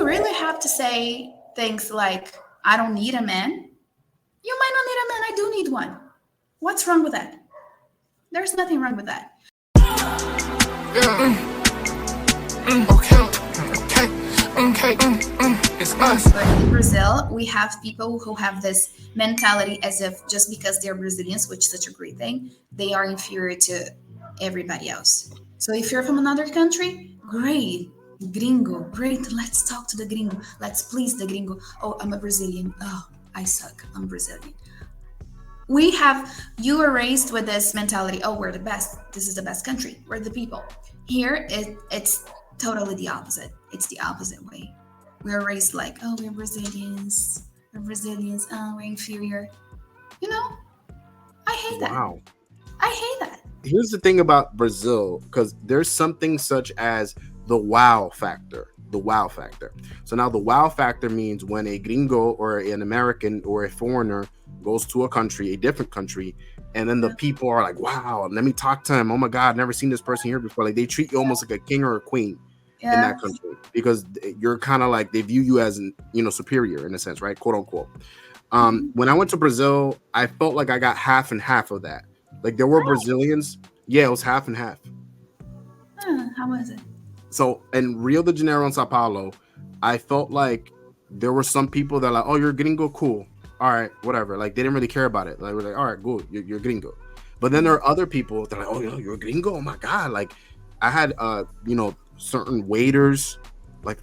you really have to say things like, I don't need a man, you might not need a man. I do need one. What's wrong with that? There's nothing wrong with that. Okay. It's us. But in Brazil, we have people who have this mentality as if just because they're Brazilians, which is such a great thing, they are inferior to everybody else. So if you're from another country, great. Gringo, great. Let's talk to the gringo. Let's please the gringo. Oh, I'm a Brazilian. Oh, I suck. I'm Brazilian. You were raised with this mentality. Oh, we're the best. This is the best country. We're the people. Here, it's totally the opposite. It's the opposite way. We're raised like, oh, we're Brazilians. Oh, we're inferior. I hate that. Wow. I hate that. Here's the thing about Brazil, because there's something such as the wow factor. So now the wow factor means when a gringo or an American or a foreigner goes to a different country, and then the people are like, wow, let me talk to him. Oh my God, I've never seen this person here before. Like, they treat you almost like a king or a queen in that country, because you're kind of like, they view you as, superior in a sense, right? Quote unquote. When I went to Brazil, I felt like I got half and half of that. Like, there were Brazilians. Yeah, it was half and half. How was it? So in Rio de Janeiro and São Paulo, I felt like there were some people that like, oh, you're gringo, cool. All right, whatever. Like, they didn't really care about it. Like, we're like, all right, good, you're gringo. But then there are other people that are like, oh, you're a gringo. Oh my God. Like, I had, certain waiters like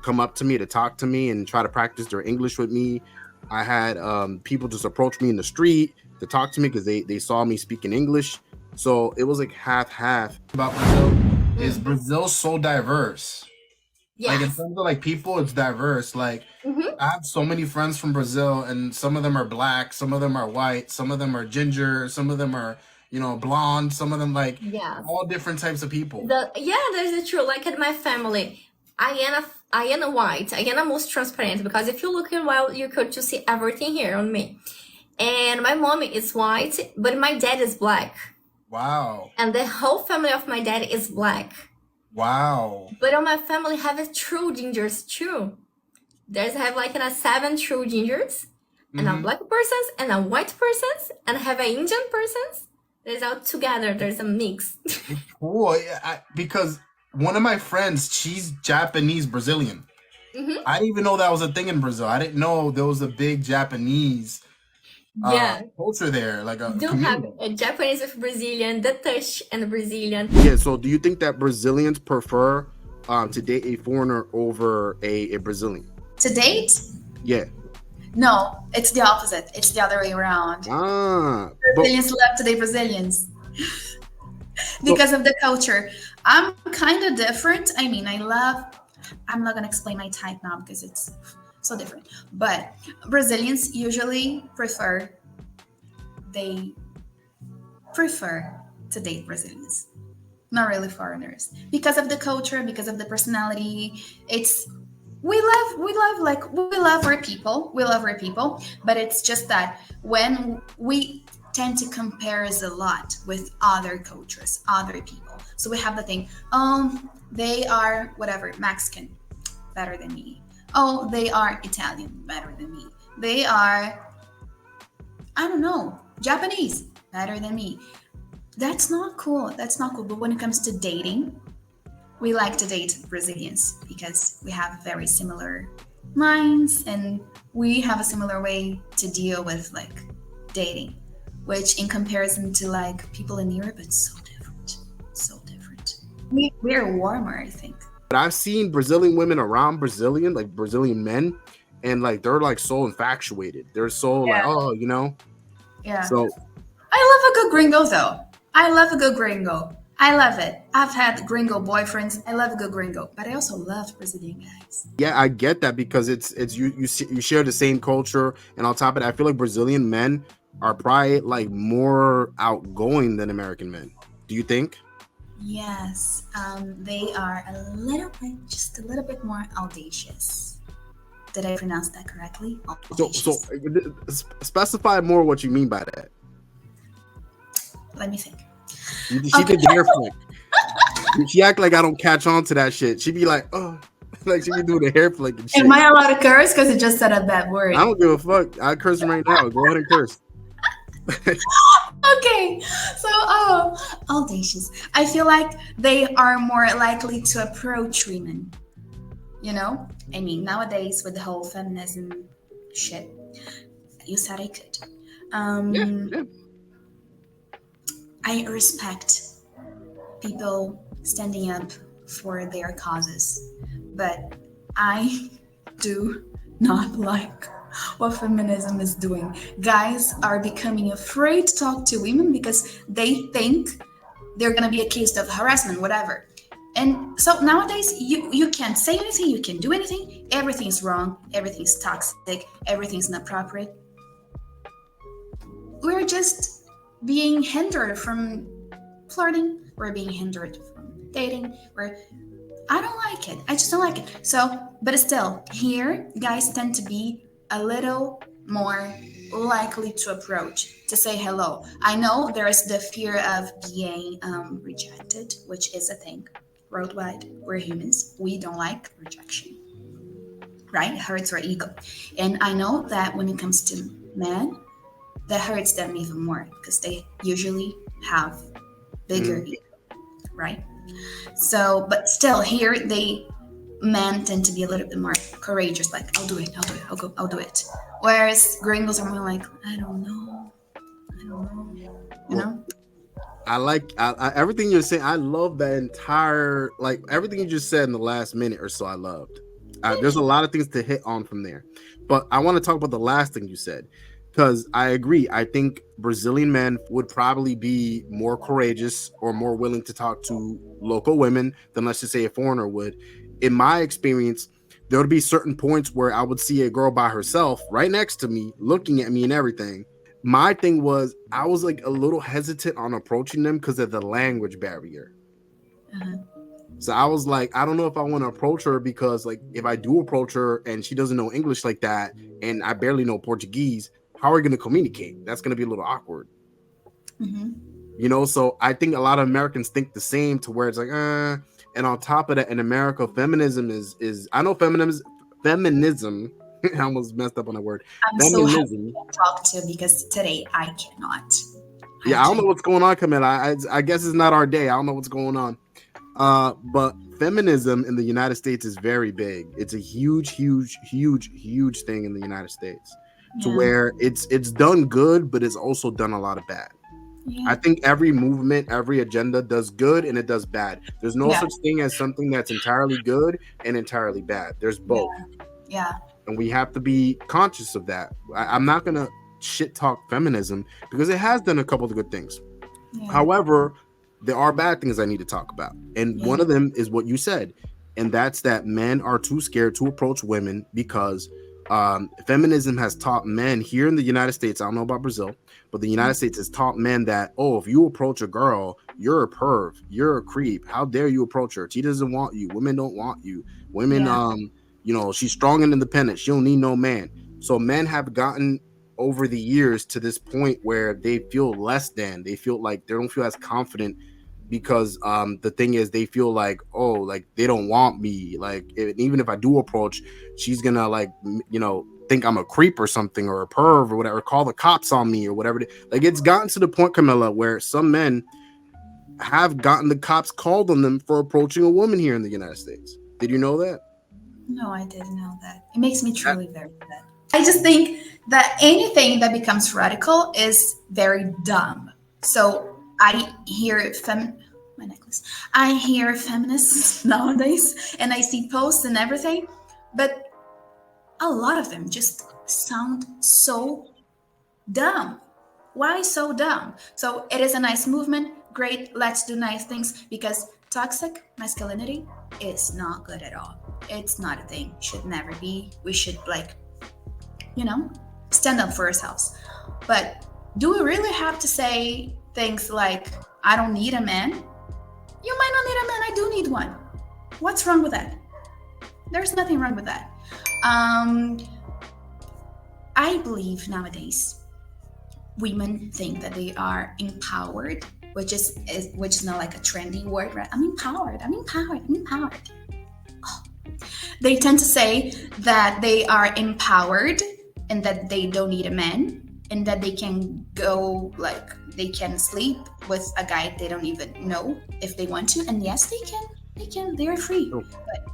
come up to me to talk to me and try to practice their English with me. I had people just approach me in the street to talk to me because they saw me speaking English. So it was like half. About Brazil is Brazil so diverse. Yes. Like, in terms of like people, it's diverse. Like, I have so many friends from Brazil, and some of them are black, some of them are white, some of them are ginger, some of them are blonde, some of them all different types of people. That is true. Like, in my family, I am white. I am most transparent, because if you look in well, you could just see everything here on me. And my mom is white, but my dad is black. Wow. And the whole family of my dad is black. Wow. But all my family have true gingers too. There's 7 true gingers, and a black persons, and a white persons, and have an Indian persons. There's all together. There's a mix. Cool. Because one of my friends, she's Japanese Brazilian. I didn't even know that was a thing in Brazil. I didn't know there was a big Japanese culture there. Like, a community. Have a Japanese with Brazilian, the Dutch and Brazilian. Yeah. So do you think that Brazilians prefer to date a foreigner over a Brazilian? To date? Yeah. No, it's the opposite. It's the other way around. Brazilians love to date Brazilians because of the culture. I'm kind of different. I mean, I'm not going to explain my type now because it's so different. But Brazilians usually prefer to date Brazilians, not really foreigners, because of the culture, because of the personality. We love our people. We love our people, but it's just that when we tend to compare us a lot with other cultures, other people. So we have the thing, they are whatever, Mexican, better than me. Oh, they are Italian, better than me. They are, I don't know, Japanese, better than me. That's not cool. But when it comes to dating, we like to date Brazilians because we have very similar minds and we have a similar way to deal with dating, which in comparison to people in Europe, it's so different. We're warmer, I think. But I've seen Brazilian women around Brazilian men, and they're so infatuated. They're so Yeah. So I love a good gringo though. I love it. I've had gringo boyfriends. I love a good gringo, but I also love Brazilian guys. Yeah, I get that because it's you share the same culture, and on top of that, I feel like Brazilian men are probably more outgoing than American men. Do you think? Yes, they are just a little bit more audacious. Did I pronounce that correctly? So specify more what you mean by that. Let me think. She did the ear flick. She act like I don't catch on to that shit. She be like, oh. Like she be doing the hair flick and shit. Am I allowed to curse? Because it just said a bad word. I don't give a fuck. I curse right now. Go ahead and curse. Okay, so audacious. I feel like they are more likely to approach women. You know, I mean, nowadays with the whole feminism shit, you said I could. Yeah. I respect people standing up for their causes, but I do not like what feminism is doing. Guys are becoming afraid to talk to women because they think they're gonna be accused of harassment, whatever. And so nowadays you can't say anything, you can't do anything, everything's wrong, everything's toxic, everything's inappropriate. We're just being hindered from flirting, we're being hindered from dating, I don't like it. I just don't like it. So, but still, here, guys tend to be a little more likely to approach, to say hello. I know there is the fear of being rejected, which is a thing worldwide. We're humans. We don't like rejection, right? It hurts our ego. And I know that when it comes to men, that hurts them even more because they usually have bigger ego, right? So, but still here, men tend to be a little bit more courageous, like, I'll do it, I'll do it. Whereas gringos are more like, I don't know, you know? I like everything you're saying. I love that entire, like everything you just said in the last minute or so. I loved. There's a lot of things to hit on from there, but I want to talk about the last thing you said because I agree. I think Brazilian men would probably be more courageous or more willing to talk to local women than, let's just say, a foreigner would. In my experience, there would be certain points where I would see a girl by herself right next to me, looking at me and everything. My thing was, I was like a little hesitant on approaching them because of the language barrier. So I was like, I don't know if I want to approach her because, like, if I do approach her and she doesn't know English like that, and I barely know Portuguese, how are we going to communicate? That's going to be a little awkward. You know, so I think a lot of Americans think the same, to where it's like, and on top of that, in America, feminism is I know feminism. I almost messed up on that word. I'm feminism. So happy to talk to because today I cannot. I don't know what's going on, Camilla. I guess it's not our day. I don't know what's going on. But feminism in the United States is very big. It's a huge thing in the United States, to where it's done good, but it's also done a lot of bad. I think every movement, every agenda does good and it does bad. There's no such thing as something that's entirely good and entirely bad. There's both. And we have to be conscious of that. I'm not going to shit talk feminism because it has done a couple of good things. However, there are bad things I need to talk about. And one of them is what you said. And that's that men are too scared to approach women because feminism has taught men here in the United States, I don't know about Brazil, but the United States has taught men that, oh, if you approach a girl, you're a perv, you're a creep. How dare you approach her? She doesn't want you. Women don't want you. Women, you know, she's strong and independent. She don't need no man. So men have gotten over the years to this point where they feel less than. They feel like they don't feel as confident because the thing is, they feel like, oh, like they don't want me. Like even if I do approach, she's gonna, like, you know, think I'm a creep or something, or a perv or whatever, call the cops on me or whatever. Like, it's gotten to the point, Camilla, where some men have gotten the cops called on them for approaching a woman here in the United States. Did you know that? No, I didn't know that. It makes me truly very sad. I just think that anything that becomes radical is very dumb. So I hear I hear feminists nowadays, and I see posts and everything, but a lot of them just sound so dumb. Why so dumb? So it is a nice movement. Great, let's do nice things, because toxic masculinity is not good at all. It's not a thing. Should never be. We should, like, you know, stand up for ourselves. But do we really have to say things like, I don't need a man? You might not need a man. I do need one. What's wrong with that? There's nothing wrong with that. I believe nowadays women think that they are empowered, which is not like a trendy word, right? I'm empowered. Oh, They tend to say that they are empowered and that they don't need a man and that they can go, like, they can sleep with a guy they don't even know if they want to. And yes, they're free. Oh. But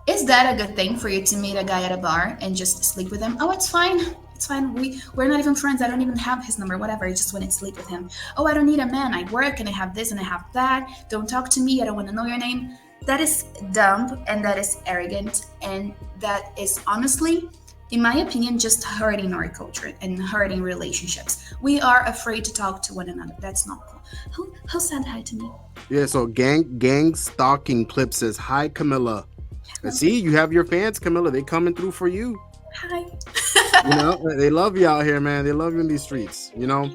is that a good thing for you to meet a guy at a bar and just sleep with him? Oh, it's fine. It's fine. We're not even friends. I don't even have his number, whatever. I just want to sleep with him. Oh, I don't need a man. I work and I have this and I have that. Don't talk to me. I don't want to know your name. That is dumb and that is arrogant. And that is honestly, in my opinion, just hurting our culture and hurting relationships. We are afraid to talk to one another. That's not cool. Who said hi to me? Yeah, so gang stalking clip says, hi, Camilla. And see, you have your fans, Camilla. They coming through for you. Hi. You know, they love you out here, man. They love you in these streets. You know,